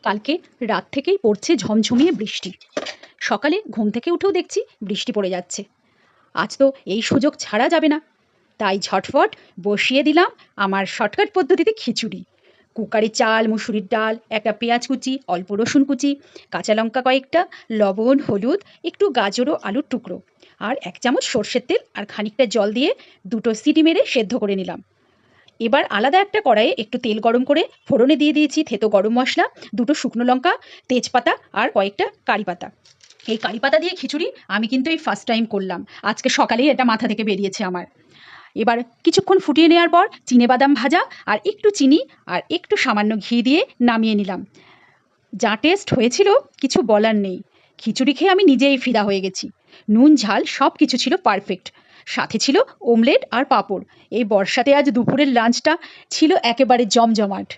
কালকে রাত থেকেই পড়ছে ঝমঝমিয়ে বৃষ্টি। সকালে ঘুম থেকে উঠেও দেখছি বৃষ্টি পড়ে যাচ্ছে। আজ তো এই সুযোগ ছাড়া যাবে না। তাই ঝটফট বসিয়ে দিলাম আমার শর্টকাট পদ্ধতিতে খিচুড়ি। কুকারে চাল, মুসুরির ডাল, একটা পেঁয়াজ কুচি, অল্প রসুন কুচি, কাঁচা লঙ্কা কয়েকটা, লবণ, হলুদ, একটু গাজর ও আলুর টুকরো, আর 1 চামচ সর্ষের তেল আর খানিকটা জল দিয়ে 2টো সিটি মেরে সেদ্ধ করে নিলাম। এবার আলাদা একটা কড়াইয়ে একটু তেল গরম করে ফোড়নে দিয়ে দিয়েছি থেতো গরম মশলা, 2টো শুকনো লঙ্কা, তেজপাতা আর কয়েকটা কারি পাতা। এই কারি পাতা দিয়ে খিচুড়ি আমি কিন্তু এই ফার্স্ট টাইম করলাম। আজকে সকালেই এটা মাথা থেকে বেরিয়েছে আমার। এবার কিছুক্ষণ ফুটিয়ে নেওয়ার পর চিনেবাদাম ভাজা আর একটু চিনি আর একটু সামান্য ঘি দিয়ে নামিয়ে নিলাম। যা টেস্ট হয়েছিল কিছু বলার নেই। খিচুড়ি খেয়ে আমি নিজেই ফিদা হয়ে গেছি। নুন ঝাল সব কিছু ছিল পারফেক্ট। সাথে ছিল অমলেট আর পাঁপড়। এই বর্ষাতে আজ দুপুরের লাঞ্চটা ছিল একেবারে জমজমাট।